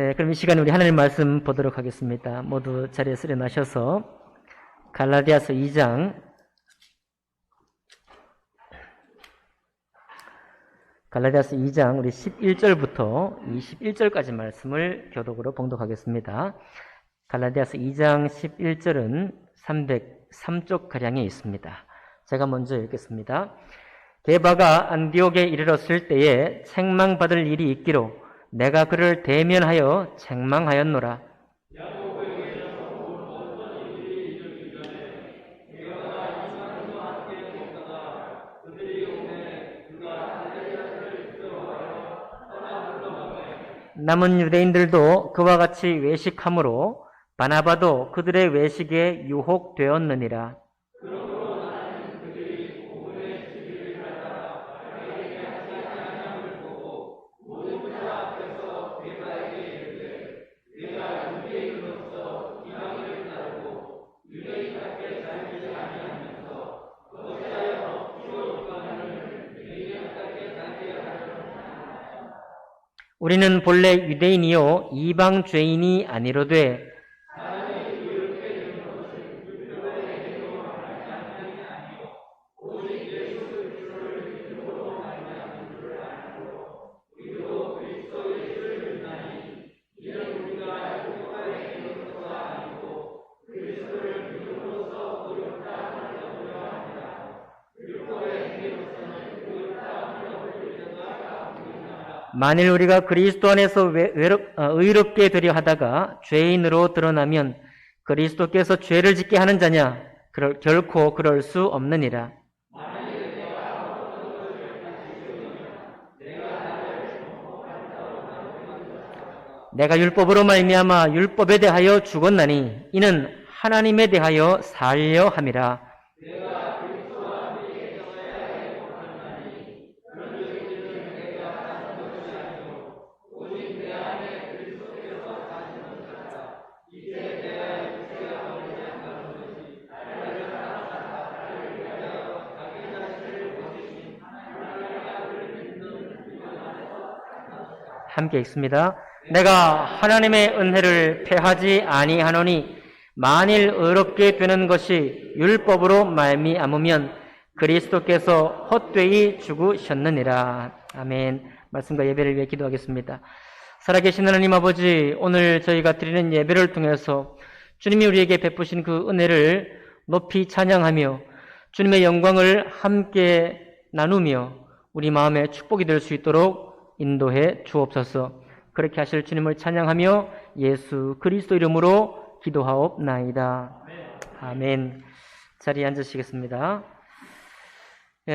네, 그럼 이 시간에 우리 하나님 말씀 보도록 하겠습니다. 모두 자리에 수련하셔서 갈라디아서 2장 우리 11절부터 21절까지 말씀을 교독으로 봉독하겠습니다. 갈라디아서 2장 11절은 303쪽가량에 있습니다. 제가 먼저 읽겠습니다. 게바가 안디옥에 이르렀을 때에 책망받을 일이 있기로 내가 그를 대면하여 책망하였노라. 남은 유대인들도 그와 같이 외식함으로 바나바도 그들의 외식에 유혹되었느니라. 우리는 본래 유대인이요 이방 죄인이 아니로되 만일 우리가 그리스도 안에서 의롭게 되려 하다가 죄인으로 드러나면 그리스도께서 죄를 짓게 하는 자냐? 결코 그럴 수 없느니라. 내가 율법으로 말미암아 율법에 대하여 죽었나니 이는 하나님에 대하여 살려 함이라. 함께 읽습니다. 내가 하나님의 은혜를 패하지 아니하노니 만일 의롭게 되는 것이 율법으로 말미암으면 그리스도께서 헛되이 죽으셨느니라. 아멘. 말씀과 예배를 위해 기도하겠습니다. 살아계신 하나님 아버지, 오늘 저희가 드리는 예배를 통해서 주님이 우리에게 베푸신 그 은혜를 높이 찬양하며 주님의 영광을 함께 나누며 우리 마음에 축복이 될 수 있도록 인도해 주옵소서. 그렇게 하실 주님을 찬양하며 예수 그리스도 이름으로 기도하옵나이다. 아멘. 자리에 앉으시겠습니다.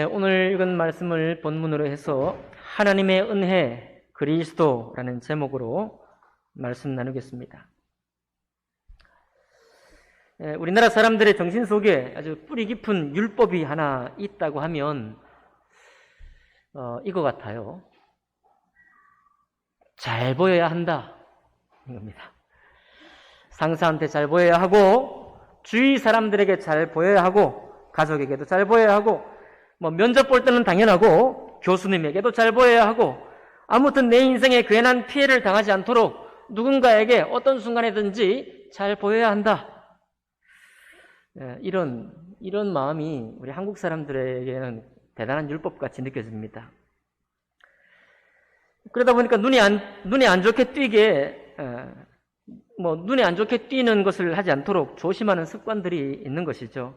오늘 읽은 말씀을 본문으로 해서 하나님의 은혜 그리스도라는 제목으로 말씀 나누겠습니다. 우리나라 사람들의 정신 속에 아주 뿌리 깊은 율법이 하나 있다고 하면 이거 같아요. 잘 보여야 한다 이겁니다. 상사한테 잘 보여야 하고 주위 사람들에게 잘 보여야 하고 가족에게도 잘 보여야 하고 면접 볼 때는 당연하고 교수님에게도 잘 보여야 하고 아무튼 내 인생에 괜한 피해를 당하지 않도록 누군가에게 어떤 순간에든지 잘 보여야 한다. 이런 마음이 우리 한국 사람들에게는 대단한 율법같이 느껴집니다. 그러다 보니까 눈에 안 좋게 띄게 눈에 안 좋게 띄는 것을 하지 않도록 조심하는 습관들이 있는 것이죠.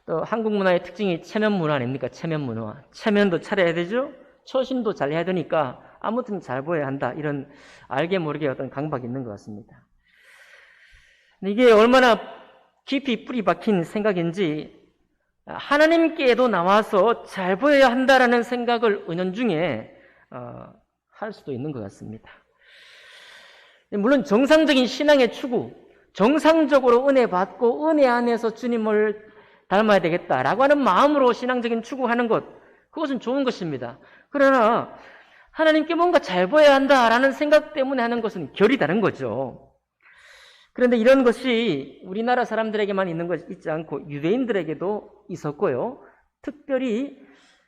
또 한국 문화의 특징이 체면 문화 아닙니까? 체면 문화. 체면도 차려야 되죠. 처신도 잘 해야 되니까 아무튼 잘 보여야 한다. 이런 알게 모르게 어떤 강박이 있는 것 같습니다. 이게 얼마나 깊이 뿌리 박힌 생각인지 하나님께도 나와서 잘 보여야 한다라는 생각을 은연중에 할 수도 있는 것 같습니다. 물론 정상적인 신앙의 추구, 정상적으로 은혜 받고 은혜 안에서 주님을 닮아야 되겠다라고 하는 마음으로 신앙적인 추구하는 것, 그것은 좋은 것입니다. 그러나 하나님께 뭔가 잘 보여야 한다라는 생각 때문에 하는 것은 결이 다른 거죠. 그런데 이런 것이 우리나라 사람들에게만 있는 것 있지 않고 유대인들에게도 있었고요. 특별히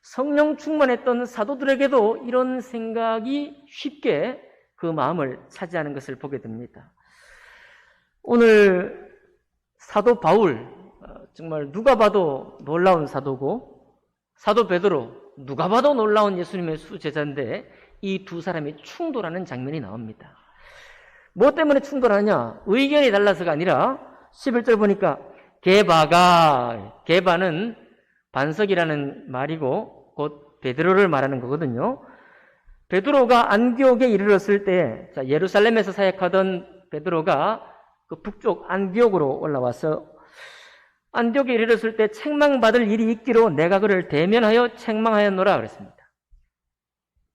성령 충만했던 사도들에게도 이런 생각이 쉽게 그 마음을 차지하는 것을 보게 됩니다. 오늘 사도 바울, 정말 누가 봐도 놀라운 사도고, 사도 베드로, 누가 봐도 놀라운 예수님의 수제자인데 이 두 사람이 충돌하는 장면이 나옵니다. 뭐 때문에 충돌하냐? 의견이 달라서가 아니라 11절 보니까 게바는 반석이라는 말이고 곧 베드로를 말하는 거거든요. 베드로가 안디옥에 이르렀을 때, 예루살렘에서 사역하던 베드로가 그 북쪽 안디옥으로 올라와서 안디옥에 이르렀을 때 책망받을 일이 있기로 내가 그를 대면하여 책망하였노라 그랬습니다.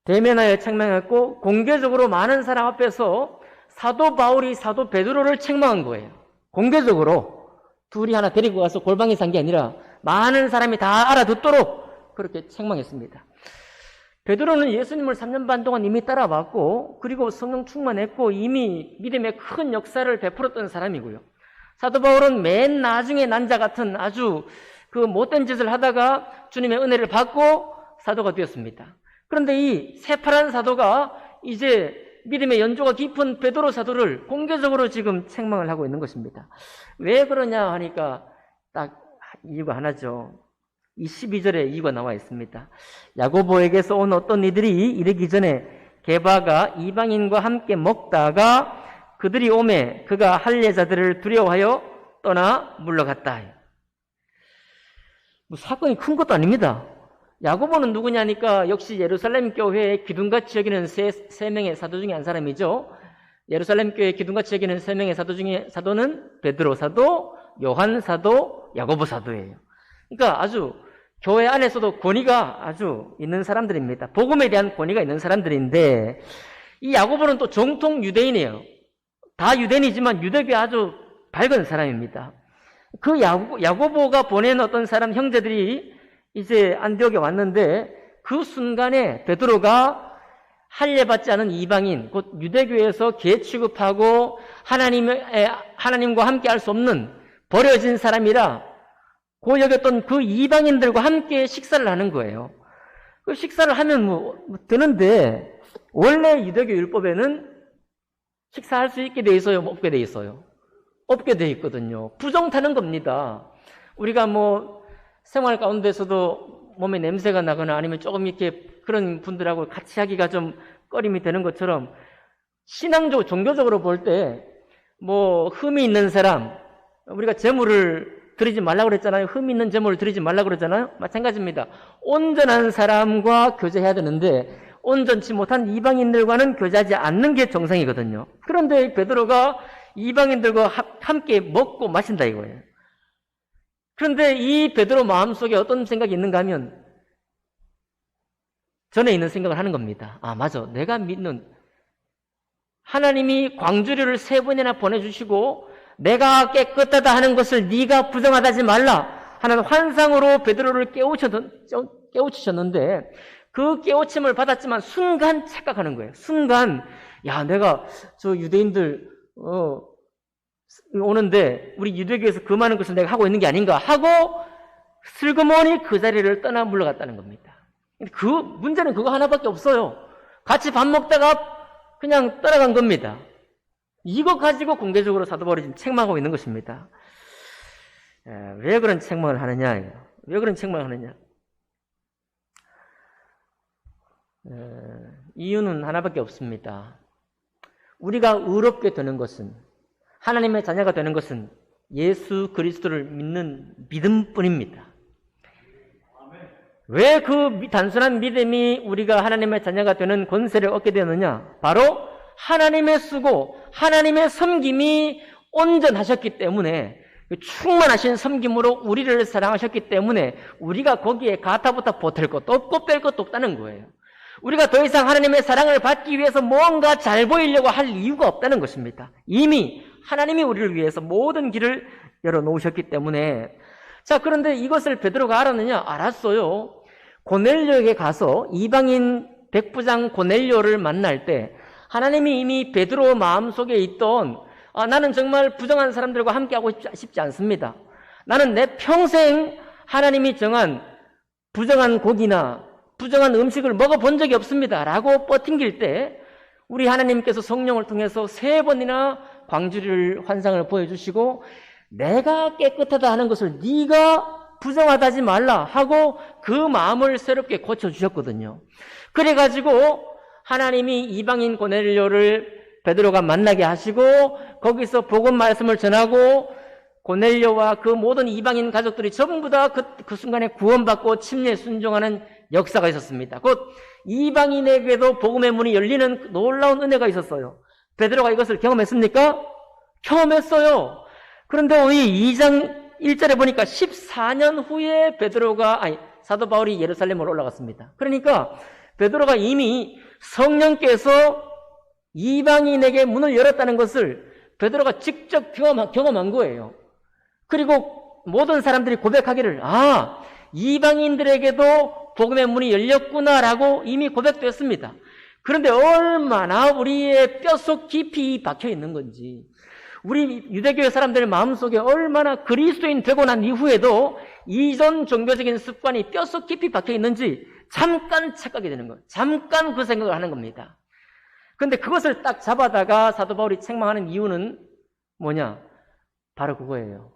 대면하여 책망했고 공개적으로 많은 사람 앞에서 사도 바울이 사도 베드로를 책망한 거예요. 공개적으로 둘이 하나 데리고 가서 골방에 산 게 아니라 많은 사람이 다 알아듣도록 그렇게 책망했습니다. 베드로는 예수님을 3년 반 동안 이미 따라왔고 그리고 성령 충만했고 이미 믿음의 큰 역사를 베풀었던 사람이고요. 사도 바울은 맨 나중에 난자 같은 아주 그 못된 짓을 하다가 주님의 은혜를 받고 사도가 되었습니다. 그런데 이 새파란 사도가 이제 믿음의 연조가 깊은 베드로 사도를 공개적으로 지금 책망을 하고 있는 것입니다. 왜 그러냐 하니까 딱 이유가 하나죠. 이 12절에 이유가 나와 있습니다. 야고보에게서 온 어떤 이들이 이르기 전에 게바가 이방인과 함께 먹다가 그들이 오매 그가 할례자들을 두려워하여 떠나 물러갔다. 뭐 사건이 큰 것도 아닙니다. 야고보는 누구냐니까 역시 예루살렘 교회의 기둥같이 여기는 세 명의 사도 중에 한 사람이죠. 예루살렘 교회의 기둥같이 여기는 세 명의 사도 중에 사도는 베드로 사도, 요한 사도, 야고보 사도예요. 그러니까 아주 교회 안에서도 권위가 아주 있는 사람들입니다. 복음에 대한 권위가 있는 사람들인데 이 야고보는 또 정통 유대인이에요. 다 유대인이지만 유대교에 아주 밝은 사람입니다. 그 야고보가 보낸 어떤 사람 형제들이 이제 안디옥에 왔는데 그 순간에 베드로가 할례받지 않은 이방인, 곧 유대교에서 개 취급하고 하나님과 함께 할 수 없는 버려진 사람이라 고여겼던 그 이방인들과 함께 식사를 하는 거예요. 그 식사를 하면 되는데 원래 유대교 율법에는 식사할 수 있게 돼 있어요? 없게 돼 있어요? 없게 돼 있거든요. 부정타는 겁니다. 우리가 생활 가운데서도 몸에 냄새가 나거나 아니면 조금 이렇게 그런 분들하고 같이 하기가 좀 꺼림이 되는 것처럼 신앙적으로, 종교적으로 볼 때 흠이 있는 사람, 우리가 재물을 드리지 말라고 그랬잖아요. 흠 있는 재물을 드리지 말라고 그랬잖아요. 마찬가지입니다. 온전한 사람과 교제해야 되는데 온전치 못한 이방인들과는 교제하지 않는 게 정상이거든요. 그런데 베드로가 이방인들과 함께 먹고 마신다 이거예요. 그런데 이 베드로 마음속에 어떤 생각이 있는가 하면 전에 있는 생각을 하는 겁니다. 아, 맞아. 내가 믿는 하나님이 광주리를 3번이나 보내주시고 내가 깨끗하다 하는 것을 네가 부정하다지 말라 하는 환상으로 베드로를 깨우치셨는데 그 깨우침을 받았지만 순간 착각하는 거예요. 순간 내가 저 유대인들 오는데 우리 유대교에서 그 많은 것을 내가 하고 있는 게 아닌가 하고 슬그머니 그 자리를 떠나 물러갔다는 겁니다. 그 문제는 그거 하나밖에 없어요. 같이 밥 먹다가 그냥 떠나간 겁니다. 이거 가지고 공개적으로 사도 바울이 지금 책망하고 있는 것입니다. 왜 그런 책망을 하느냐? 왜 그런 책망을 하느냐? 이유는 하나밖에 없습니다. 우리가 의롭게 되는 것은, 하나님의 자녀가 되는 것은 예수 그리스도를 믿는 믿음뿐입니다. 왜 그 단순한 믿음이 우리가 하나님의 자녀가 되는 권세를 얻게 되느냐? 바로 하나님의 수고, 하나님의 섬김이 온전하셨기 때문에, 충만하신 섬김으로 우리를 사랑하셨기 때문에 우리가 거기에 가타부타 보탤 것도 없고 뺄 것도 없다는 거예요. 우리가 더 이상 하나님의 사랑을 받기 위해서 뭔가 잘 보이려고 할 이유가 없다는 것입니다. 이미 하나님이 우리를 위해서 모든 길을 열어놓으셨기 때문에. 자, 그런데 이것을 베드로가 알았느냐? 알았어요. 고넬료에게 가서 이방인 백부장 고넬료를 만날 때 하나님이 이미 베드로 마음속에 있던 나는 정말 부정한 사람들과 함께하고 싶지 않습니다. 나는 내 평생 하나님이 정한 부정한 고기나 부정한 음식을 먹어본 적이 없습니다. 라고 뻗팅길 때 우리 하나님께서 성령을 통해서 3번이나 광주리를 환상을 보여주시고 내가 깨끗하다 하는 것을 네가 부정하다 하지 말라 하고 그 마음을 새롭게 고쳐주셨거든요. 그래가지고 하나님이 이방인 고넬료를 베드로가 만나게 하시고 거기서 복음 말씀을 전하고 고넬료와 그 모든 이방인 가족들이 전부 다 그 순간에 구원받고 침례에 순종하는 역사가 있었습니다. 곧 이방인에게도 복음의 문이 열리는 놀라운 은혜가 있었어요. 베드로가 이것을 경험했습니까? 경험했어요. 그런데 우리 2장 1절에 보니까 14년 후에 사도 바울이 예루살렘으로 올라갔습니다. 그러니까 베드로가 이미 성령께서 이방인에게 문을 열었다는 것을 베드로가 직접 경험한 거예요. 그리고 모든 사람들이 고백하기를 이방인들에게도 복음의 문이 열렸구나라고 이미 고백되었습니다. 그런데 얼마나 우리의 뼛속 깊이 박혀 있는 건지, 우리 유대교회 사람들의 마음속에 얼마나 그리스도인 되고 난 이후에도 이전 종교적인 습관이 뼛속 깊이 박혀 있는지 잠깐 착각이 되는 거예요. 잠깐 그 생각을 하는 겁니다. 그런데 그것을 딱 잡아다가 사도 바울이 책망하는 이유는 뭐냐? 바로 그거예요.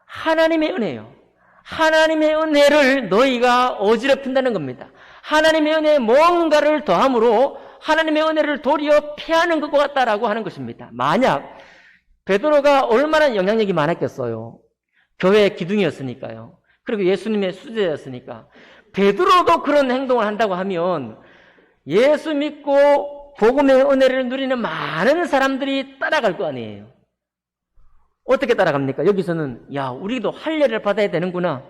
하나님의 은혜예요. 하나님의 은혜를 너희가 어지럽힌다는 겁니다. 하나님의 은혜에 뭔가를 더함으로 하나님의 은혜를 도리어 피하는 것 같다라고 하는 것입니다. 만약 베드로가 얼마나 영향력이 많았겠어요. 교회의 기둥이었으니까요. 그리고 예수님의 수제였으니까. 베드로도 그런 행동을 한다고 하면 예수 믿고 복음의 은혜를 누리는 많은 사람들이 따라갈 거 아니에요. 어떻게 따라갑니까? 여기서는 우리도 할례를 받아야 되는구나.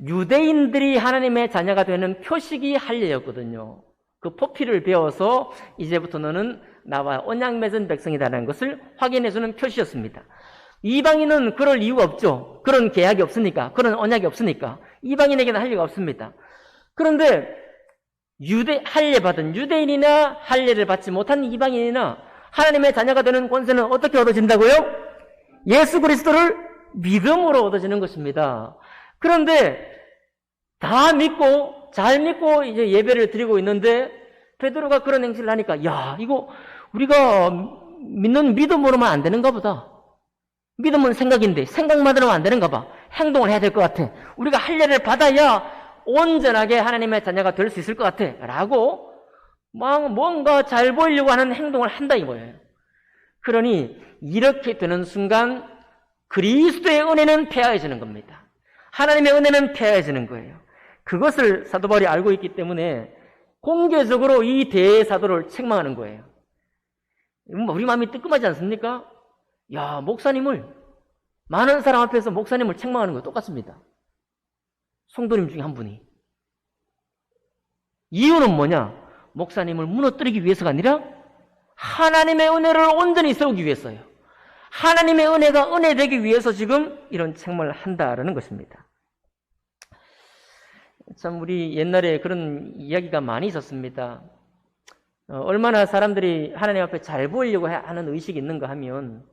유대인들이 하나님의 자녀가 되는 표식이 할례였거든요. 그 포피를 배워서 이제부터 너는 나와 언약 맺은 백성이다라는 것을 확인해주는 표시였습니다. 이방인은 그럴 이유가 없죠. 그런 계약이 없으니까, 그런 언약이 없으니까 이방인에게는 할례가 없습니다. 그런데 할례 받은 유대인이나 할례를 받지 못한 이방인이나 하나님의 자녀가 되는 권세는 어떻게 얻어진다고요? 예수 그리스도를 믿음으로 얻어지는 것입니다. 그런데 다 믿고 잘 믿고 이제 예배를 드리고 있는데 베드로가 그런 행실을 하니까 이거 우리가 믿는 믿음으로만 안 되는가 보다. 믿음은 생각인데 생각만으로는 안 되는가 봐. 행동을 해야 될 것 같아. 우리가 할례를 받아야 온전하게 하나님의 자녀가 될 수 있을 것 같아 라고 뭔가 잘 보이려고 하는 행동을 한다 이거예요. 그러니 이렇게 되는 순간 그리스도의 은혜는 폐하해지는 겁니다. 하나님의 은혜는 폐하해지는 거예요. 그것을 사도 바울이 알고 있기 때문에 공개적으로 이 대사도를 책망하는 거예요. 우리 마음이 뜨끔하지 않습니까? 목사님을, 많은 사람 앞에서 목사님을 책망하는 거 똑같습니다. 성도님 중에 한 분이. 이유는 뭐냐? 목사님을 무너뜨리기 위해서가 아니라 하나님의 은혜를 온전히 세우기 위해서요. 하나님의 은혜가 은혜되기 위해서 지금 이런 책망을 한다라는 것입니다. 참 우리 옛날에 그런 이야기가 많이 있었습니다. 얼마나 사람들이 하나님 앞에 잘 보이려고 하는 의식이 있는가 하면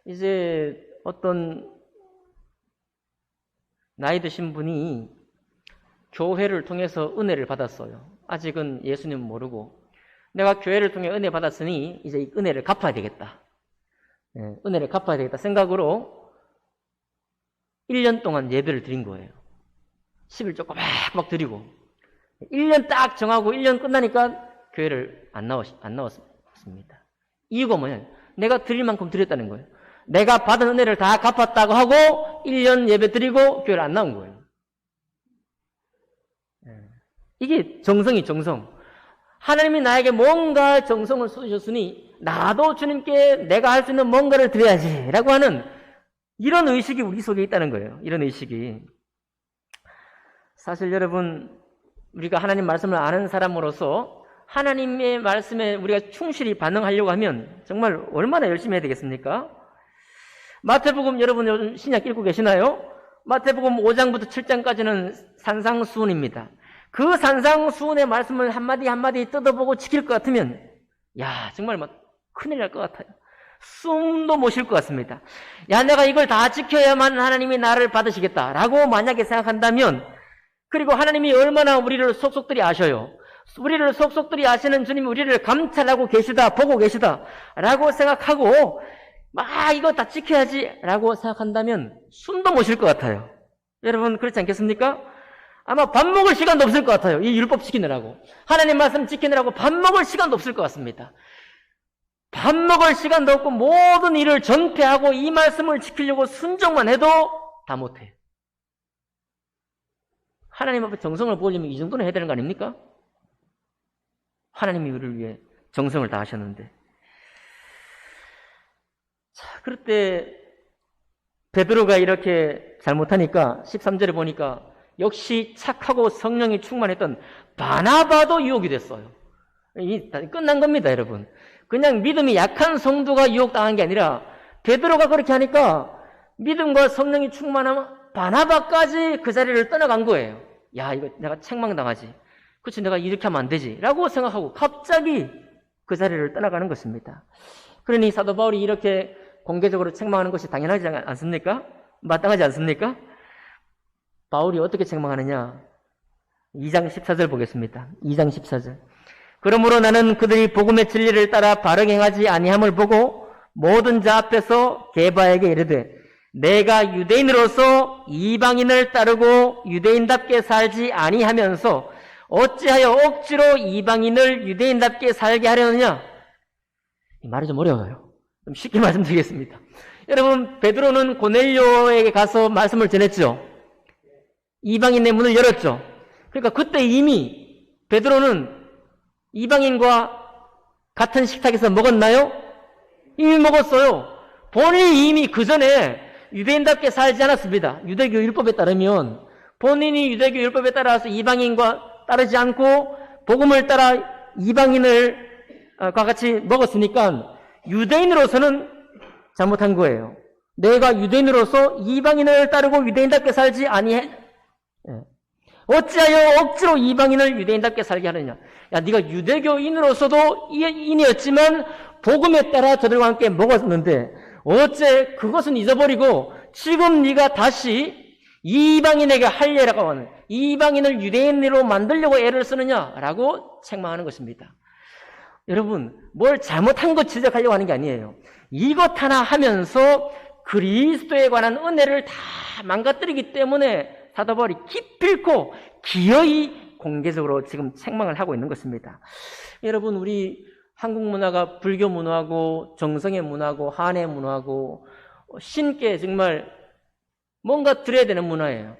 이제 어떤 나이 드신 분이 교회를 통해서 은혜를 받았어요. 아직은 예수님 모르고 내가 교회를 통해 은혜 받았으니 이제 이 은혜를 갚아야 되겠다. 은혜를 갚아야 되겠다 생각으로 1년 동안 예배를 드린 거예요. 11조 꼬박꼬박 드리고 1년 딱 정하고 1년 끝나니까 교회를 안 나왔습니다. 이유가 뭐냐? 내가 드릴 만큼 드렸다는 거예요. 내가 받은 은혜를 다 갚았다고 하고 1년 예배 드리고 교회를 안 나온 거예요. 이게 정성. 하나님이 나에게 뭔가 정성을 쏟으셨으니 나도 주님께 내가 할 수 있는 뭔가를 드려야지 라고 하는 이런 의식이 우리 속에 있다는 거예요. 이런 의식이. 사실 여러분, 우리가 하나님 말씀을 아는 사람으로서 하나님의 말씀에 우리가 충실히 반응하려고 하면 정말 얼마나 열심히 해야 되겠습니까? 마태복음 여러분 요즘 신약 읽고 계시나요? 마태복음 5장부터 7장까지는 산상수훈입니다. 그 산상수훈의 말씀을 한마디 한마디 뜯어보고 지킬 것 같으면 정말 큰일 날 것 같아요. 숨도 못 쉴 것 같습니다. 내가 이걸 다 지켜야만 하나님이 나를 받으시겠다라고 만약에 생각한다면, 그리고 하나님이 얼마나 우리를 속속들이 아셔요. 우리를 속속들이 아시는 주님이 우리를 감찰하고 계시다, 보고 계시다 라고 생각하고 막 이거 다 지켜야지 라고 생각한다면 숨도 못 쉴 것 같아요. 여러분 그렇지 않겠습니까? 아마 밥 먹을 시간도 없을 것 같아요. 이 율법 지키느라고. 하나님 말씀 지키느라고 밥 먹을 시간도 없을 것 같습니다. 밥 먹을 시간도 없고 모든 일을 전폐하고 이 말씀을 지키려고 순종만 해도 다 못해. 하나님 앞에 정성을 보이려면 이 정도는 해야 되는 거 아닙니까? 하나님이 우리를 위해 정성을 다하셨는데. 자, 그럴 때 베드로가 이렇게 잘못하니까 13절에 보니까 역시 착하고 성령이 충만했던 바나바도 유혹이 됐어요. 끝난 겁니다, 여러분. 그냥 믿음이 약한 성도가 유혹당한 게 아니라 베드로가 그렇게 하니까 믿음과 성령이 충만한 바나바까지 그 자리를 떠나간 거예요. 야, 이거 내가 책망당하지. 그치, 내가 이렇게 하면 안 되지. 라고 생각하고 갑자기 그 자리를 떠나가는 것입니다. 그러니 사도 바울이 이렇게 공개적으로 책망하는 것이 당연하지 않습니까? 마땅하지 않습니까? 바울이 어떻게 책망하느냐? 2장 14절 보겠습니다. 2장 14절. 그러므로 나는 그들이 복음의 진리를 따라 바르게 행하지 아니함을 보고 모든 자 앞에서 게바에게 이르되 내가 유대인으로서 이방인을 따르고 유대인답게 살지 아니하면서 어찌하여 억지로 이방인을 유대인답게 살게 하려느냐? 이 말이 좀 어려워요. 좀 쉽게 말씀드리겠습니다. 여러분, 베드로는 고넬료에게 가서 말씀을 전했죠. 이방인의 문을 열었죠. 그러니까 그때 이미 베드로는 이방인과 같은 식탁에서 먹었나요? 이미 먹었어요. 본인이 이미 그 전에 유대인답게 살지 않았습니다. 유대교 율법에 따르면 본인이 유대교 율법에 따라서 이방인과 따르지 않고 복음을 따라 이방인을 같이 먹었으니까 유대인으로서는 잘못한 거예요. 내가 유대인으로서 이방인을 따르고 유대인답게 살지 아니해. 어찌하여 억지로 이방인을 유대인답게 살게 하느냐. 야, 네가 유대교인으로서도 인이었지만 복음에 따라 저들과 함께 먹었는데 어째 그것은 잊어버리고 지금 네가 다시 이방인에게 할 예라고 하는 이방인을 유대인으로 만들려고 애를 쓰느냐라고 책망하는 것입니다. 여러분, 뭘 잘못한 것 지적하려고 하는 게 아니에요. 이것 하나 하면서 그리스도에 관한 은혜를 다 망가뜨리기 때문에 사도 바울이 기필코 기어이 공개적으로 지금 책망을 하고 있는 것입니다. 여러분, 우리 한국 문화가 불교 문화고 정성의 문화고 한의 문화고 신께 정말 뭔가 드려야 되는 문화예요.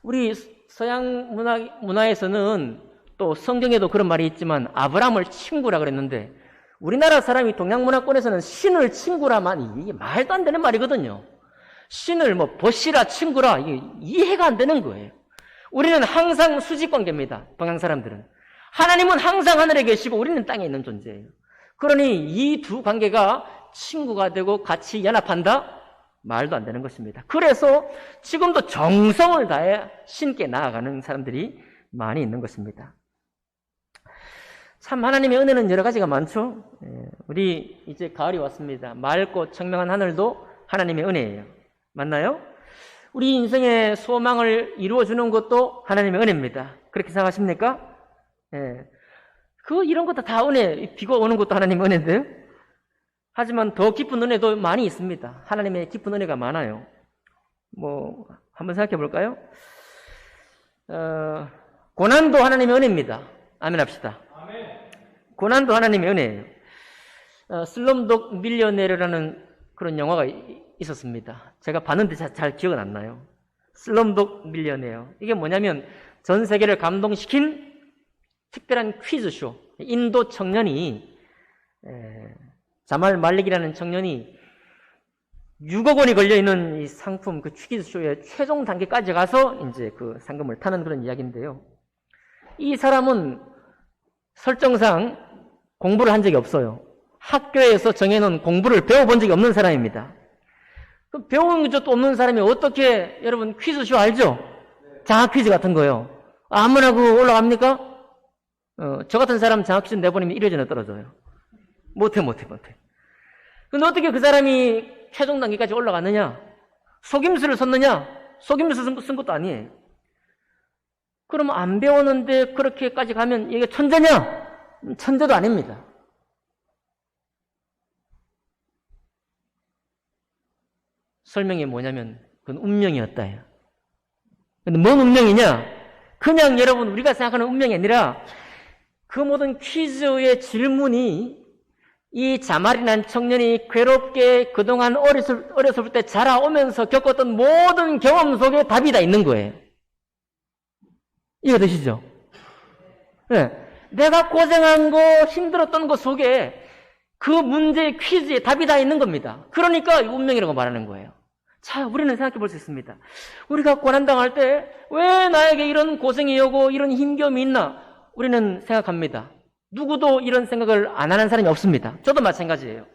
우리 서양 문화에서는 또 성경에도 그런 말이 있지만 아브라함을 친구라 그랬는데 우리나라 사람이 동양문화권에서는 신을 친구라만 이게 말도 안 되는 말이거든요. 신을 뭐 보시라 친구라 이게 이해가 안 되는 거예요. 우리는 항상 수직관계입니다. 동양 사람들은. 하나님은 항상 하늘에 계시고 우리는 땅에 있는 존재예요. 그러니 이 두 관계가 친구가 되고 같이 연합한다? 말도 안 되는 것입니다. 그래서 지금도 정성을 다해 신께 나아가는 사람들이 많이 있는 것입니다. 참 하나님의 은혜는 여러 가지가 많죠. 우리 이제 가을이 왔습니다. 맑고 청명한 하늘도 하나님의 은혜예요. 맞나요? 우리 인생의 소망을 이루어주는 것도 하나님의 은혜입니다. 그렇게 생각하십니까? 이런 것도 다 은혜, 비가 오는 것도 하나님의 은혜인데요. 하지만 더 깊은 은혜도 많이 있습니다. 하나님의 깊은 은혜가 많아요. 한번 생각해 볼까요? 고난도 하나님의 은혜입니다. 아멘 합시다. 고난도 하나님의 은혜예요. 슬럼독 밀리어네르라는 그런 영화가 있었습니다. 제가 봤는데 잘 기억은 안 나요. 슬럼독 밀리어네어. 이게 뭐냐면 전 세계를 감동시킨 특별한 퀴즈쇼. 인도 청년이 자말 말릭이라는 청년이 6억 원이 걸려있는 이 상품 그 퀴즈쇼의 최종 단계까지 가서 이제 그 상금을 타는 그런 이야기인데요. 이 사람은 설정상 공부를 한 적이 없어요. 학교에서 정해놓은 공부를 배워본 적이 없는 사람입니다. 그 배운 적도 없는 사람이 어떻게 여러분 퀴즈쇼 알죠? 장학 퀴즈 같은 거요. 아무나 올라갑니까? 저 같은 사람 장학 퀴즈 내보내면 1회 전에 떨어져요. 못해. 근데 어떻게 그 사람이 최종 단계까지 올라갔느냐? 속임수를 썼느냐? 속임수 쓴 것도 아니에요. 그럼 안 배웠는데 그렇게까지 가면 이게 천재냐? 천재도 아닙니다. 설명이 뭐냐면 그건 운명이었다요. 근데 뭔 운명이냐? 그냥 여러분 우리가 생각하는 운명이 아니라 그 모든 퀴즈의 질문이 이 자말이라는 청년이 괴롭게 그동안 어렸을 때 자라오면서 겪었던 모든 경험 속에 답이 다 있는 거예요. 이해되시죠? 네. 내가 고생한 거, 힘들었던 것 속에 그 문제의 퀴즈에 답이 다 있는 겁니다. 그러니까 운명이라고 말하는 거예요. 자, 우리는 생각해 볼 수 있습니다. 우리가 고난당할 때 왜 나에게 이런 고생이 오고 이런 힘겨움이 있나? 우리는 생각합니다. 누구도 이런 생각을 안 하는 사람이 없습니다. 저도 마찬가지예요.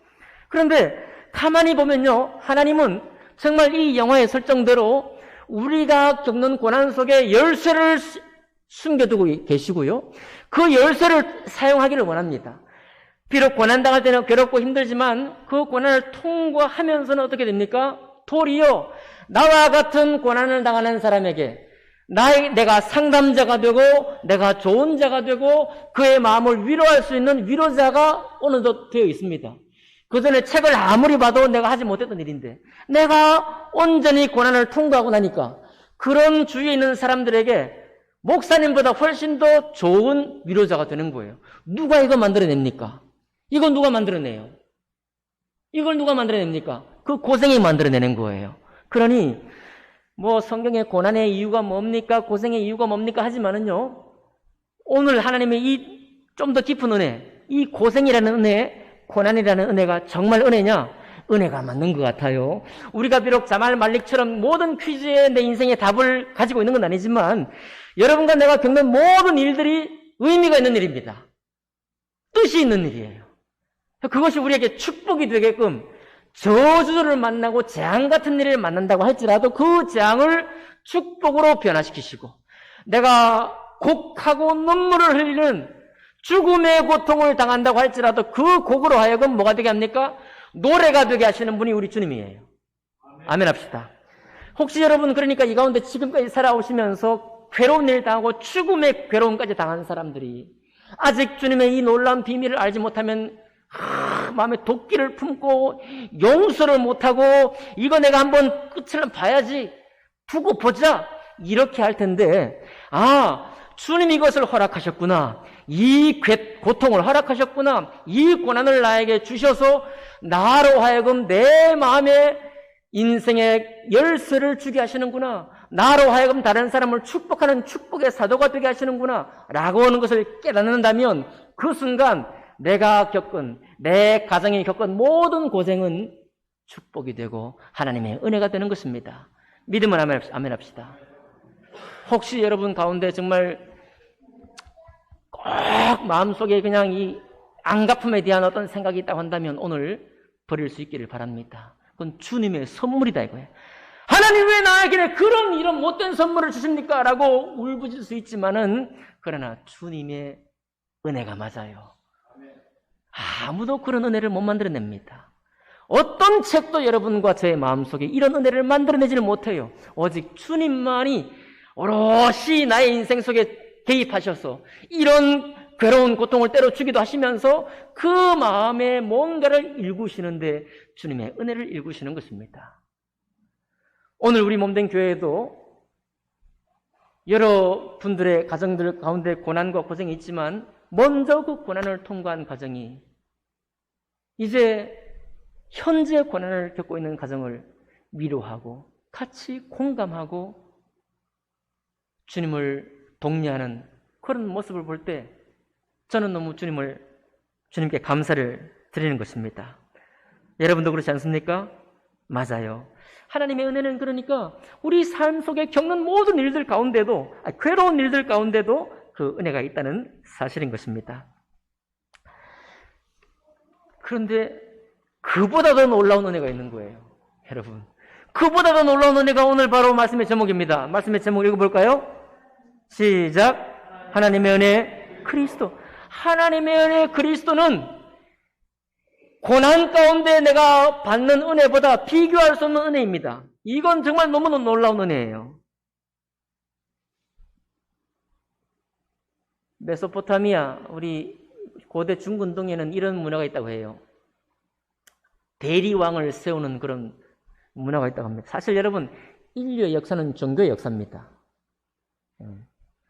그런데 가만히 보면요, 하나님은 정말 이 영화의 설정대로 우리가 겪는 고난 속에 열쇠를 숨겨두고 계시고요, 그 열쇠를 사용하기를 원합니다. 비록 고난당할 때는 괴롭고 힘들지만 그 고난을 통과하면서는 어떻게 됩니까? 도리어 나와 같은 고난을 당하는 사람에게 내가 상담자가 되고 내가 좋은 자가 되고 그의 마음을 위로할 수 있는 위로자가 어느덧 되어 있습니다. 그 전에 책을 아무리 봐도 내가 하지 못했던 일인데 내가 온전히 고난을 통과하고 나니까 그런 주위에 있는 사람들에게 목사님보다 훨씬 더 좋은 위로자가 되는 거예요. 누가 이거 만들어냅니까? 이건 누가 만들어내요? 이걸 누가 만들어냅니까? 그 고생이 만들어내는 거예요. 그러니 뭐 성경에 고난의 이유가 뭡니까? 고생의 이유가 뭡니까? 하지만은요, 오늘 하나님의 이 좀 더 깊은 은혜, 이 고생이라는 은혜, 고난이라는 은혜가 정말 은혜냐? 은혜가 맞는 것 같아요. 우리가 비록 자말 말릭처럼 모든 퀴즈에 내 인생의 답을 가지고 있는 건 아니지만 여러분과 내가 겪는 모든 일들이 의미가 있는 일입니다. 뜻이 있는 일이에요. 그것이 우리에게 축복이 되게끔 저주를 만나고 재앙 같은 일을 만난다고 할지라도 그 재앙을 축복으로 변화시키시고 내가 곡하고 눈물을 흘리는 죽음의 고통을 당한다고 할지라도 그 곡으로 하여금 뭐가 되게 합니까? 노래가 되게 하시는 분이 우리 주님이에요. 아멘 합시다. 혹시 여러분 그러니까 이 가운데 지금까지 살아오시면서 괴로운 일 당하고 죽음의 괴로움까지 당한 사람들이 아직 주님의 이 놀라운 비밀을 알지 못하면 마음에 도끼를 품고 용서를 못하고 이거 내가 한번 끝을 봐야지 두고 보자 이렇게 할 텐데 주님이 이것을 허락하셨구나, 이 고통을 허락하셨구나, 이 고난을 나에게 주셔서 나로 하여금 내 마음에 인생의 열쇠를 주게 하시는구나, 나로 하여금 다른 사람을 축복하는 축복의 사도가 되게 하시는구나 라고 하는 것을 깨닫는다면 그 순간 내가 겪은, 내 가정이 겪은 모든 고생은 축복이 되고 하나님의 은혜가 되는 것입니다. 믿음은 아멘 합시다. 혹시 여러분 가운데 정말 꼭 마음속에 그냥 이 안갚음에 대한 어떤 생각이 있다고 한다면 오늘 버릴 수 있기를 바랍니다. 그건 주님의 선물이다 이거예요. 하나님 왜 나에게 그런 이런 못된 선물을 주십니까? 라고 울부짖을 수 있지만은 그러나 주님의 은혜가 맞아요. 아무도 그런 은혜를 못 만들어냅니다. 어떤 책도 여러분과 저의 마음속에 이런 은혜를 만들어내지를 못해요. 오직 주님만이 오롯이 나의 인생 속에 개입하셔서 이런 괴로운 고통을 때려주기도 하시면서 그 마음에 뭔가를 일구시는데 주님의 은혜를 일구시는 것입니다. 오늘 우리 몸된 교회에도 여러 분들의 가정들 가운데 고난과 고생이 있지만 먼저 그 고난을 통과한 가정이 이제 현재 고난을 겪고 있는 가정을 위로하고 같이 공감하고 주님을 독려하는 그런 모습을 볼 때 저는 너무 주님께 감사를 드리는 것입니다. 여러분도 그렇지 않습니까? 맞아요. 하나님의 은혜는 그러니까 우리 삶 속에 겪는 모든 일들 가운데도, 괴로운 일들 가운데도 그 은혜가 있다는 사실인 것입니다. 그런데 그보다 더 놀라운 은혜가 있는 거예요. 여러분, 그보다 더 놀라운 은혜가 오늘 바로 말씀의 제목입니다. 말씀의 제목 읽어볼까요? 시작. 하나님의 은혜 그리스도. 하나님의 은혜 그리스도는 고난 가운데 내가 받는 은혜보다 비교할 수 없는 은혜입니다. 이건 정말 너무너무 놀라운 은혜예요. 메소포타미아, 우리 고대 중근동에는 이런 문화가 있다고 해요. 대리왕을 세우는 그런 문화가 있다고 합니다. 사실 여러분, 인류의 역사는 종교의 역사입니다.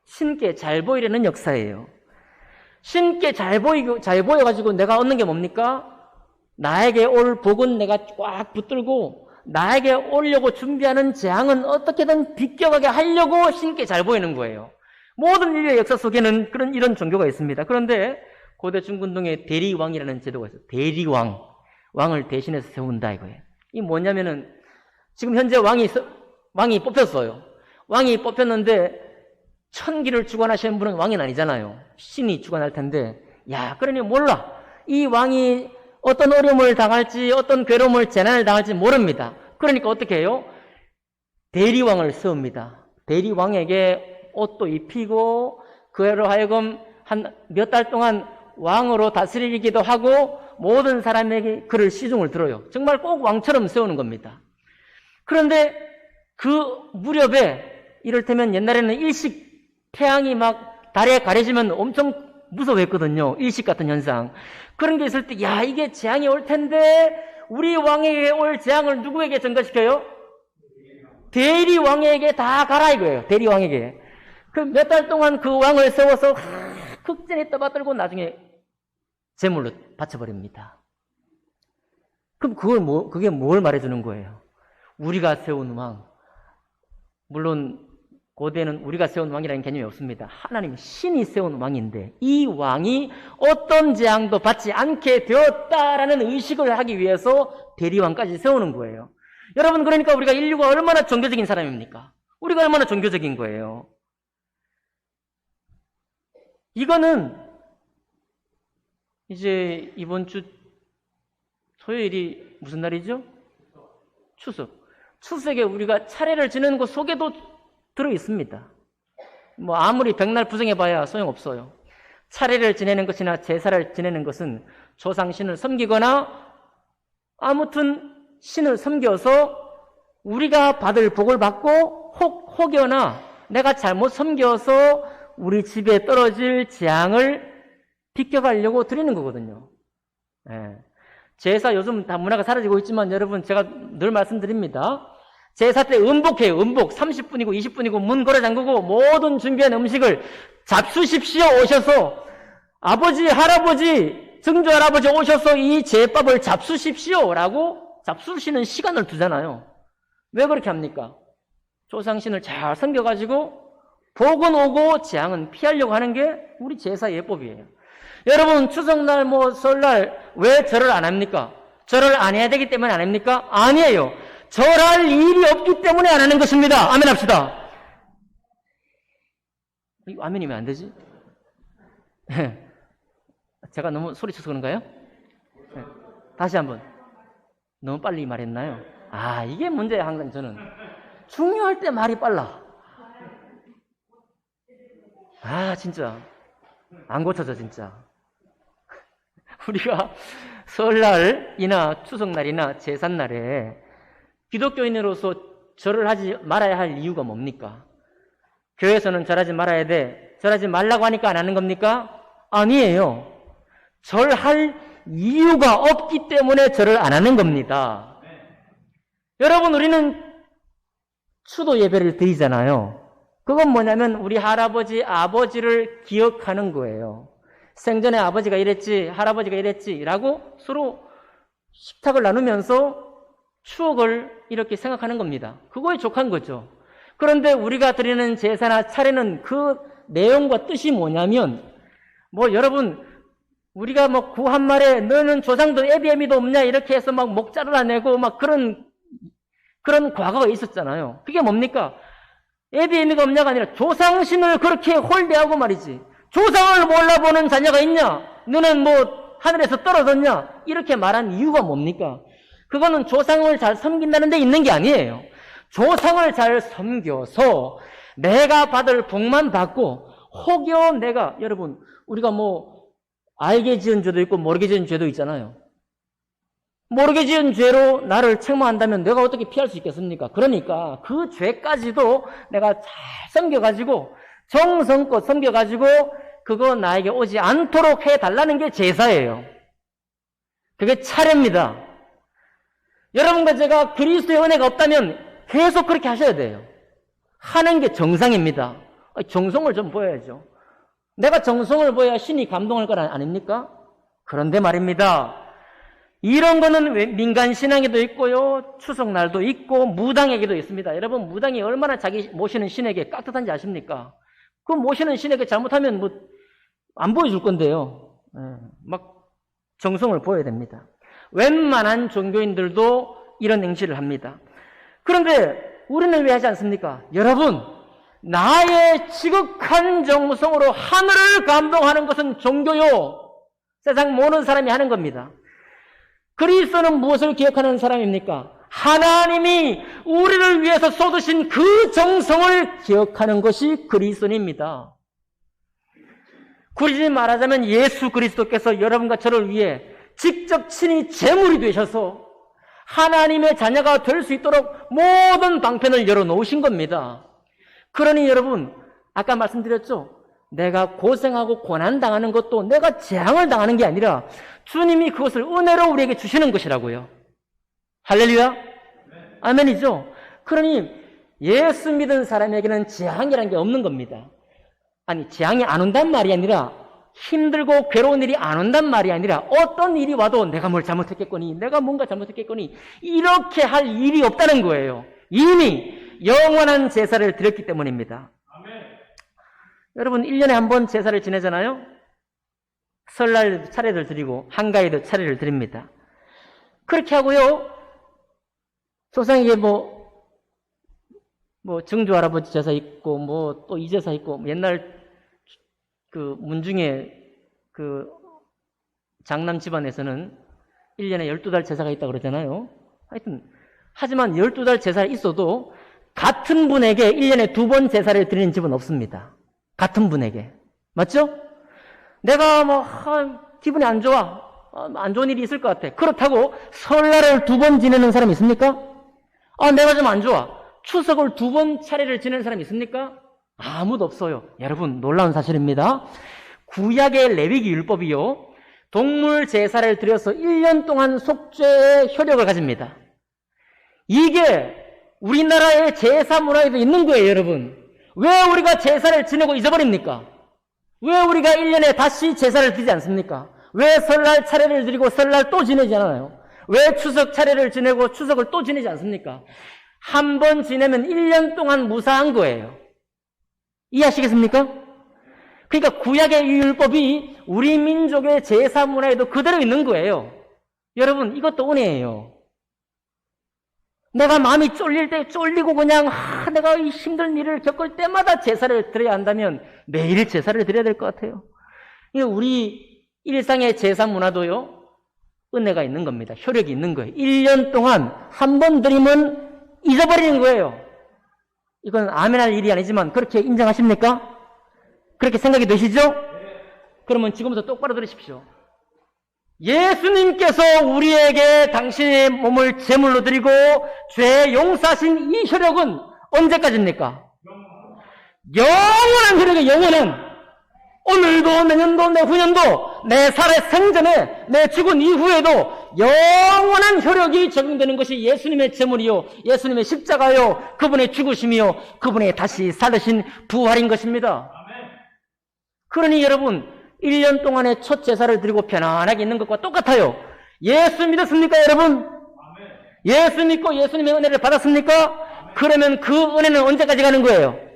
신께 잘 보이려는 역사예요. 신께 잘 보여가지고 내가 얻는 게 뭡니까? 나에게 올 복은 내가 꽉 붙들고 나에게 오려고 준비하는 재앙은 어떻게든 비껴가게 하려고 신께 잘 보이는 거예요. 모든 인류의 역사 속에는 이런 종교가 있습니다. 그런데 고대 중근동에 대리왕이라는 제도가 있어요. 대리왕. 왕을 대신해서 세운다 이거예요. 이 뭐냐면은 지금 현재 왕이 뽑혔어요. 왕이 뽑혔는데 천기를 주관하시는 분은 왕이 아니잖아요. 신이 주관할 텐데, 그러니 몰라. 이 왕이 어떤 어려움을 당할지, 어떤 괴로움을, 재난을 당할지 모릅니다. 그러니까 어떻게 해요? 대리왕을 세웁니다. 대리왕에게 옷도 입히고, 그로 하여금 한 몇 달 동안 왕으로 다스리기도 하고, 모든 사람에게 그를 시중을 들어요. 정말 꼭 왕처럼 세우는 겁니다. 그런데 그 무렵에, 이를테면 옛날에는 일식, 태양이 막 달에 가려지면 엄청 무서워했거든요. 일식 같은 현상. 그런 게 있을 때, 이게 재앙이 올 텐데, 우리 왕에게 올 재앙을 누구에게 전가시켜요? 대리왕에게 다 가라 이거예요. 대리왕에게. 그 몇 달 동안 그 왕을 세워서 극진히 떠받들고 나중에 제물로 바쳐버립니다. 그럼 그게 뭘 말해주는 거예요? 우리가 세운 왕. 물론, 고대는 우리가 세운 왕이라는 개념이 없습니다. 하나님 신이 세운 왕인데 이 왕이 어떤 재앙도 받지 않게 되었다라는 의식을 하기 위해서 대리왕까지 세우는 거예요. 여러분, 그러니까 우리가 인류가 얼마나 종교적인 사람입니까? 우리가 얼마나 종교적인 거예요. 이거는 이제 이번 주 토요일이 무슨 날이죠? 추석. 추석에 우리가 차례를 지내는 것 속에도 들어 있습니다. 아무리 백날 부정해봐야 소용없어요. 차례를 지내는 것이나 제사를 지내는 것은 조상신을 섬기거나 아무튼 신을 섬겨서 우리가 받을 복을 받고 혹여나 내가 잘못 섬겨서 우리 집에 떨어질 재앙을 비껴가려고 드리는 거거든요. 제사 요즘 다 문화가 사라지고 있지만 여러분, 제가 늘 말씀드립니다. 제사 때 음복해요. 음복 30분이고 20분이고 문 걸어 잠그고 모든 준비한 음식을 잡수십시오 오셔서, 아버지, 할아버지, 증조 할아버지 오셔서 이 제밥을 잡수십시오 라고 잡수시는 시간을 두잖아요. 왜 그렇게 합니까? 조상신을 잘 섬겨가지고 복은 오고 재앙은 피하려고 하는 게 우리 제사 예법이에요. 여러분, 추석날 설날 왜 절을 안 합니까? 절을 안 해야 되기 때문에 안 합니까? 아니에요. 절할 일이 없기 때문에 안 하는 것입니다. 아멘 합시다. 아멘이면 안 되지? 제가 너무 소리쳐서 그런가요? 다시 한번. 너무 빨리 말했나요? 이게 문제예요. 항상 저는 중요할 때 말이 빨라. 진짜 안 고쳐져 진짜. 우리가 설날이나 추석날이나 제삿날에 기독교인으로서 절을 하지 말아야 할 이유가 뭡니까? 교회에서는 절하지 말아야 돼. 절하지 말라고 하니까 안 하는 겁니까? 아니에요. 절할 이유가 없기 때문에 절을 안 하는 겁니다. 여러분, 우리는 추도 예배를 드리잖아요. 그건 뭐냐면 우리 할아버지, 아버지를 기억하는 거예요. 생전에 아버지가 이랬지, 할아버지가 이랬지 라고 서로 식탁을 나누면서 추억을 이렇게 생각하는 겁니다. 그거에 족한 거죠. 그런데 우리가 드리는 제사나 차례는 그 내용과 뜻이 뭐냐면, 여러분, 우리가 구 한 말에 너는 조상도 애비애미도 없냐 이렇게 해서 목 자르라내고 그런 과거가 있었잖아요. 그게 뭡니까? 애비애미가 없냐가 아니라 조상신을 그렇게 홀대하고 말이지. 조상을 몰라보는 자녀가 있냐? 너는 하늘에서 떨어졌냐? 이렇게 말한 이유가 뭡니까? 그거는 조상을 잘 섬긴다는 데 있는 게 아니에요. 조상을 잘 섬겨서 내가 받을 복만 받고 혹여 내가, 여러분, 우리가 알게 지은 죄도 있고 모르게 지은 죄도 있잖아요. 모르게 지은 죄로 나를 책망한다면 내가 어떻게 피할 수 있겠습니까? 그러니까 그 죄까지도 내가 잘 섬겨가지고 정성껏 섬겨가지고 그거 나에게 오지 않도록 해달라는 게 제사예요. 그게 차례입니다. 여러분과 제가 그리스도의 은혜가 없다면 계속 그렇게 하셔야 돼요. 하는 게 정상입니다. 정성을 좀 보여야죠. 내가 정성을 보여야 신이 감동할 거 아닙니까? 그런데 말입니다. 이런 거는 민간 신앙에도 있고요, 추석날도 있고, 무당에게도 있습니다. 여러분, 무당이 얼마나 자기 모시는 신에게 깍듯한지 아십니까? 그 모시는 신에게 잘못하면 안 보여줄 건데요. 막 정성을 보여야 됩니다. 웬만한 종교인들도 이런 행실을 합니다. 그런데 우리는 왜 하지 않습니까? 여러분, 나의 지극한 정성으로 하늘을 감동하는 것은 종교요. 세상 모든 사람이 하는 겁니다. 그리스도는 무엇을 기억하는 사람입니까? 하나님이 우리를 위해서 쏟으신 그 정성을 기억하는 것이 그리스도입니다. 굳이 말하자면 예수 그리스도께서 여러분과 저를 위해 직접 친히 제물이 되셔서 하나님의 자녀가 될 수 있도록 모든 방편을 열어놓으신 겁니다. 그러니 여러분, 아까 말씀드렸죠? 내가 고생하고 고난당하는 것도 내가 재앙을 당하는 게 아니라 주님이 그것을 은혜로 우리에게 주시는 것이라고요. 할렐루야? 아멘이죠? 그러니 예수 믿은 사람에게는 재앙이라는 게 없는 겁니다. 아니, 재앙이 안 온단 말이 아니라 힘들고 괴로운 일이 안 온단 말이 아니라 어떤 일이 와도 내가 뭘 잘못했겠거니, 내가 뭔가 잘못했겠거니 이렇게 할 일이 없다는 거예요. 이미 영원한 제사를 드렸기 때문입니다. 아멘. 여러분 1년에 한 번 제사를 지내잖아요. 설날 차례를 드리고 한가위도 차례를 드립니다. 그렇게 하고요. 조상에게 증조 할아버지 제사 있고 또 이 제사 있고 옛날 그 문중에 그 장남 집안에서는 1년에 12달 제사가 있다고 그러잖아요. 하지만 12달 제사가 있어도 같은 분에게 1년에 2번 제사를 드리는 집은 없습니다. 같은 분에게. 맞죠? 내가 기분이 안 좋아. 안 좋은 일이 있을 것 같아. 그렇다고 설날을 2번 지내는 사람이 있습니까? 내가 좀 안 좋아. 추석을 2번 차례를 지내는 사람이 있습니까? 아무도 없어요. 여러분, 놀라운 사실입니다. 구약의 레위기 율법이요. 동물 제사를 드려서 1년 동안 속죄의 효력을 가집니다. 이게 우리나라의 제사 문화에도 있는 거예요, 여러분. 왜 우리가 제사를 지내고 잊어버립니까? 왜 우리가 1년에 다시 제사를 드리지 않습니까? 왜 설날 차례를 드리고 설날 또 지내지 않아요? 왜 추석 차례를 지내고 추석을 또 지내지 않습니까? 한 번 지내면 1년 동안 무사한 거예요. 이해하시겠습니까? 그러니까 구약의 이 율법이 우리 민족의 제사 문화에도 그대로 있는 거예요. 여러분, 이것도 은혜예요. 내가 마음이 쫄릴 때 쫄리고 그냥 내가 이 힘든 일을 겪을 때마다 제사를 드려야 한다면 매일 제사를 드려야 될 것 같아요. 우리 일상의 제사 문화도요, 은혜가 있는 겁니다. 효력이 있는 거예요. 1년 동안 한 번 드리면 잊어버리는 거예요. 이건 아멘할 일이 아니지만 그렇게 인정하십니까? 그렇게 생각이 되시죠? 그러면 지금부터 똑바로 들으십시오. 예수님께서 우리에게 당신의 몸을 제물로 드리고 죄 용서하신 이 효력은 언제까지입니까? 영원한 효력이 영원한. 오늘도 내년도 내후년도 내 살의 생전에 내 죽은 이후에도 영원한 효력이 적용되는 것이 예수님의 제물이요, 예수님의 십자가요, 그분의 죽으심이요, 그분의 다시 살으신 부활인 것입니다. 그러니 여러분, 1년 동안의 첫 제사를 드리고 편안하게 있는 것과 똑같아요. 예수 믿었습니까, 여러분? 예수 믿고 예수님의 은혜를 받았습니까? 그러면 그 은혜는 언제까지 가는 거예요?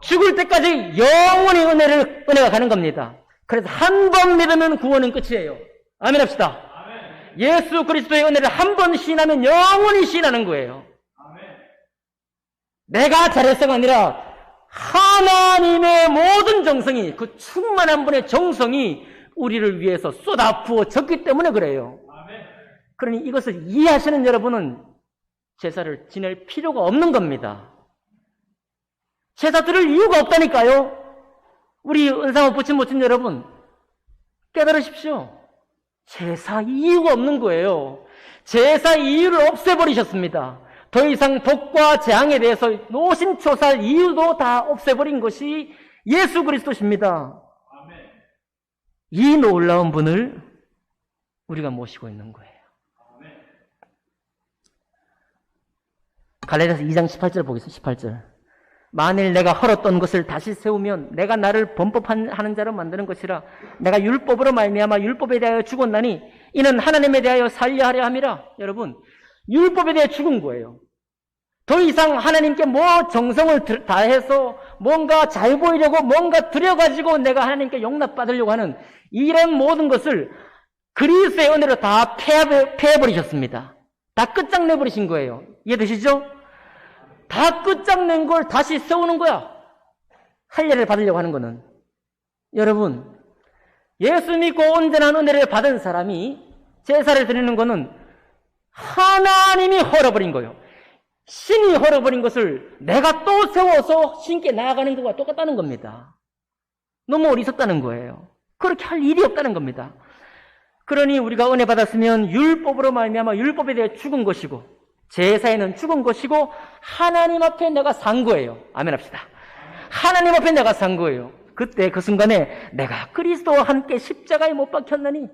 죽을 때까지 영원히 은혜가 가는 겁니다. 그래서 한 번 믿으면 구원은 끝이에요. 아멘 합시다. 아멘. 예수 그리스도의 은혜를 한 번 시인하면 영원히 시인하는 거예요. 아멘. 내가 잘해서가 아니라 하나님의 모든 정성이, 그 충만한 분의 정성이 우리를 위해서 쏟아 부어졌기 때문에 그래요. 아멘. 그러니 이것을 이해하시는 여러분은 제사를 지낼 필요가 없는 겁니다. 제사 드릴 이유가 없다니까요. 우리 은사모 부친 여러분, 깨달으십시오. 제사 이유가 없는 거예요. 제사 이유를 없애버리셨습니다. 더 이상 독과 재앙에 대해서 노심초사할 이유도 다 없애버린 것이 예수 그리스도십니다. 이 놀라운 분을 우리가 모시고 있는 거예요. 갈라디아서 2장 18절 보겠습니다. 18절. 만일 내가 헐었던 것을 다시 세우면 내가 나를 범법하는 자로 만드는 것이라. 내가 율법으로 말미암아 율법에 대하여 죽었나니 이는 하나님에 대하여 살려 하려 함이라. 여러분, 율법에 대해 죽은 거예요. 더 이상 하나님께 뭐 정성을 다해서 뭔가 잘 보이려고 뭔가 들여가지고 내가 하나님께 용납받으려고 하는 이런 모든 것을 그리스도의 은혜로 다 패해버리셨습니다. 다 끝장내버리신 거예요. 이해되시죠? 다 끝장낸 걸 다시 세우는 거야. 할례를 받으려고 하는 거는. 여러분, 예수 믿고 온전한 은혜를 받은 사람이 제사를 드리는 거는 하나님이 헐어버린 거예요. 신이 헐어버린 것을 내가 또 세워서 신께 나아가는 것과 똑같다는 겁니다. 너무 어리석다는 거예요. 그렇게 할 일이 없다는 겁니다. 그러니 우리가 은혜 받았으면 율법으로 말미암아 율법에 대해 죽은 것이고 제사에는 죽은 것이고 하나님 앞에 내가 산 거예요. 아멘 합시다. 하나님 앞에 내가 산 거예요. 그때 그 순간에 내가 그리스도와 함께 십자가에 못 박혔나니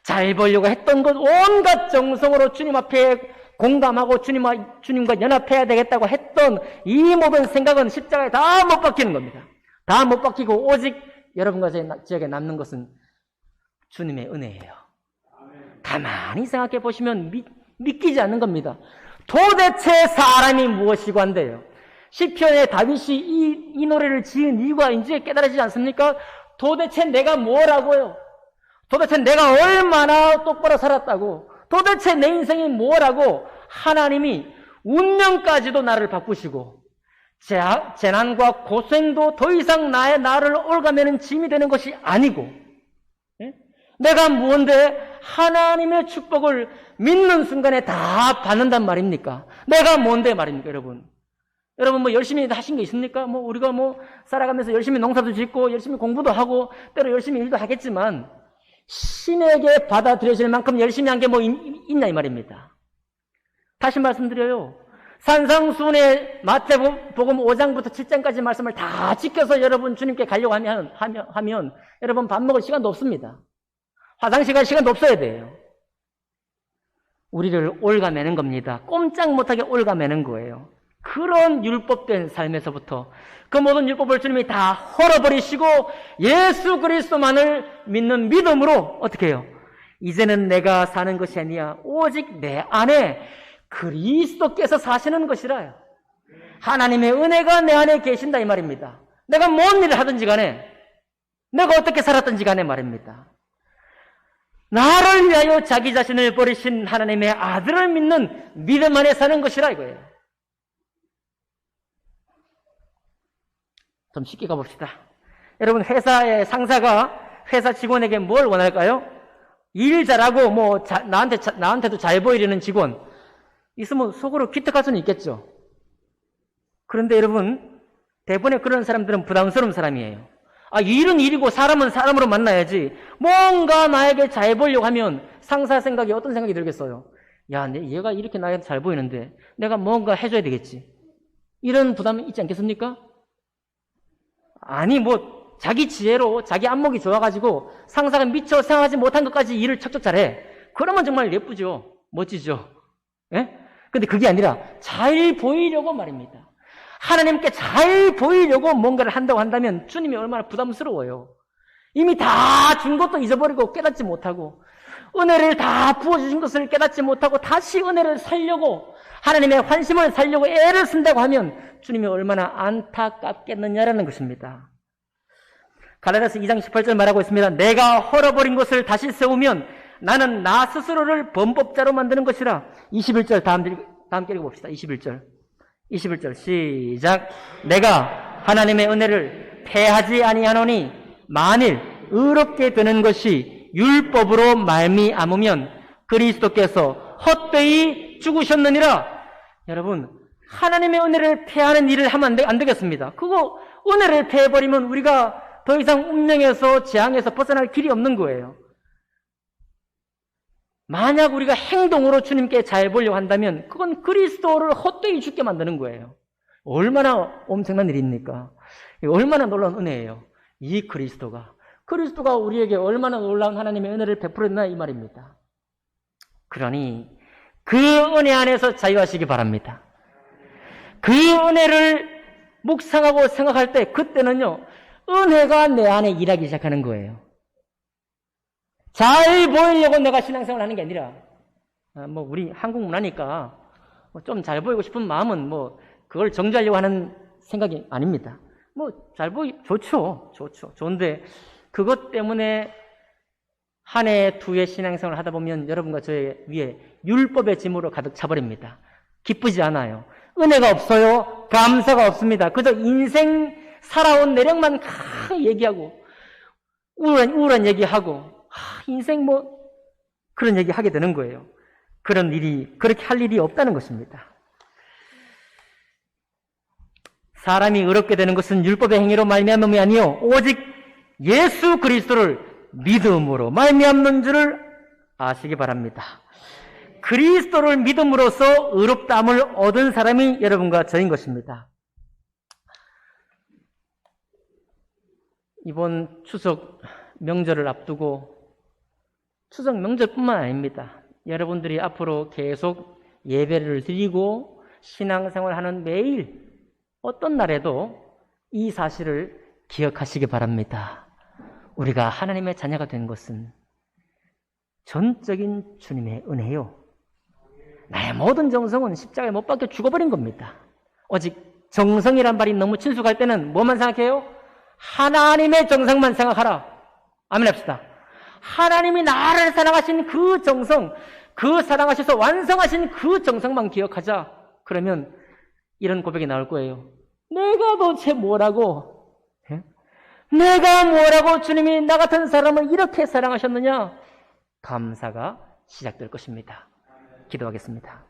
잘 보려고 했던 것 온갖 정성으로 주님 앞에 공감하고 주님과 연합해야 되겠다고 했던 이 모든 생각은 십자가에 다 못 박히는 겁니다. 다 못 박히고 오직 여러분과 제 지역에 남는 것은 주님의 은혜예요. 가만히 생각해 보시면 믿기지 않는 겁니다. 도대체 사람이 무엇이고 한데요. 시편에 다윗이 이 노래를 지은 이유가 이제 깨달아지지 않습니까? 도대체 내가 뭐라고요? 도대체 내가 얼마나 똑바로 살았다고? 도대체 내 인생이 뭐라고? 하나님이 운명까지도 나를 바꾸시고 재난과 고생도 더 이상 나를 올가매는 짐이 되는 것이 아니고 내가 무언데 하나님의 축복을 믿는 순간에 다 받는단 말입니까? 내가 뭔데 말입니까, 여러분? 여러분 뭐 열심히 하신 게 있습니까? 뭐 우리가 뭐 살아가면서 열심히 농사도 짓고 열심히 공부도 하고 때로 열심히 일도 하겠지만 신에게 받아들여질 만큼 열심히 한 게 뭐 있냐 이 말입니다. 다시 말씀드려요. 산상수훈의 마태복음 5장부터 7장까지 말씀을 다 지켜서 여러분 주님께 가려고 하면 여러분 밥 먹을 시간도 없습니다. 화장실 갈 시간도 없어야 돼요. 우리를 올가매는 겁니다. 꼼짝 못하게 올가매는 거예요. 그런 율법된 삶에서부터 그 모든 율법을 주님이 다 헐어버리시고 예수 그리스도만을 믿는 믿음으로 어떻게 해요? 이제는 내가 사는 것이 아니야. 오직 내 안에 그리스도께서 사시는 것이라요. 하나님의 은혜가 내 안에 계신다 이 말입니다. 내가 뭔 일을 하든지 간에 내가 어떻게 살았든지 간에 말입니다. 나를 위하여 자기 자신을 버리신 하나님의 아들을 믿는 믿음 안에 사는 것이라 이거예요. 좀 쉽게 가봅시다. 여러분 회사의 상사가 회사 직원에게 뭘 원할까요? 일 잘하고 뭐 나한테도 잘 보이려는 직원 있으면 속으로 기특할 수는 있겠죠. 그런데 여러분 대부분의 그런 사람들은 부담스러운 사람이에요. 일은 일이고 사람은 사람으로 만나야지 뭔가 나에게 잘 보이려고 하면 상사 생각이 어떤 생각이 들겠어요? 야, 얘가 이렇게 나한테 잘 보이는데 내가 뭔가 해줘야 되겠지. 이런 부담이 있지 않겠습니까? 아니 뭐 자기 지혜로 자기 안목이 좋아가지고 상사가 미처 생각하지 못한 것까지 일을 척척 잘해. 그러면 정말 예쁘죠. 멋지죠. 예? 근데 그게 아니라 잘 보이려고 말입니다. 하나님께 잘 보이려고 뭔가를 한다고 한다면 주님이 얼마나 부담스러워요. 이미 다 준 것도 잊어버리고 깨닫지 못하고 은혜를 다 부어주신 것을 깨닫지 못하고 다시 은혜를 살려고 하나님의 환심을 살려고 애를 쓴다고 하면 주님이 얼마나 안타깝겠느냐라는 것입니다. 갈라디아서 2장 18절 말하고 있습니다. 내가 헐어버린 것을 다시 세우면 나는 나 스스로를 범법자로 만드는 것이라. 21절 다음 읽어봅시다. 21절 시작. 내가 하나님의 은혜를 패하지 아니하노니 만일 의롭게 되는 것이 율법으로 말미암으면 그리스도께서 헛되이 죽으셨느니라. 여러분 하나님의 은혜를 패하는 일을 하면 안 되겠습니다. 그거 은혜를 패해버리면 우리가 더 이상 운명에서 재앙에서 벗어날 길이 없는 거예요. 만약 우리가 행동으로 주님께 잘 보려고 한다면 그건 그리스도를 헛되이 죽게 만드는 거예요. 얼마나 엄청난 일입니까? 얼마나 놀라운 은혜예요. 이 그리스도가 그리스도가 우리에게 얼마나 놀라운 하나님의 은혜를 베풀었나 이 말입니다. 그러니 그 은혜 안에서 자유하시기 바랍니다. 그 은혜를 묵상하고 생각할 때 그때는요, 은혜가 내 안에 일하기 시작하는 거예요. 잘 보이려고 내가 신앙생활을 하는 게 아니라, 우리 한국 문화니까 좀 잘 보이고 싶은 마음은 그걸 정죄하려고 하는 생각이 아닙니다. 좋죠. 좋은데 그것 때문에 한 해, 두 해 신앙생활을 하다 보면 여러분과 저의 위에 율법의 짐으로 가득 차버립니다. 기쁘지 않아요. 은혜가 없어요. 감사가 없습니다. 그저 인생 살아온 내력만 얘기하고 우울한 얘기하고 인생 그런 얘기 하게 되는 거예요. 그렇게 할 일이 없다는 것입니다. 사람이 의롭게 되는 것은 율법의 행위로 말미암음이 아니요 오직 예수 그리스도를 믿음으로 말미암는 줄을 아시기 바랍니다. 그리스도를 믿음으로써 의롭다함을 얻은 사람이 여러분과 저인 것입니다. 이번 추석 명절을 앞두고 추석 명절뿐만 아닙니다. 여러분들이 앞으로 계속 예배를 드리고 신앙생활하는 매일 어떤 날에도 이 사실을 기억하시기 바랍니다. 우리가 하나님의 자녀가 된 것은 전적인 주님의 은혜요. 나의 모든 정성은 십자가에 못 박혀 죽어버린 겁니다. 오직 정성이란 말이 너무 친숙할 때는 뭐만 생각해요? 하나님의 정성만 생각하라. 아멘 합시다. 하나님이 나를 사랑하신 그 정성, 그 사랑하셔서 완성하신 그 정성만 기억하자. 그러면 이런 고백이 나올 거예요. 내가 도대체 뭐라고? 내가 뭐라고 주님이 나 같은 사람을 이렇게 사랑하셨느냐? 감사가 시작될 것입니다. 기도하겠습니다.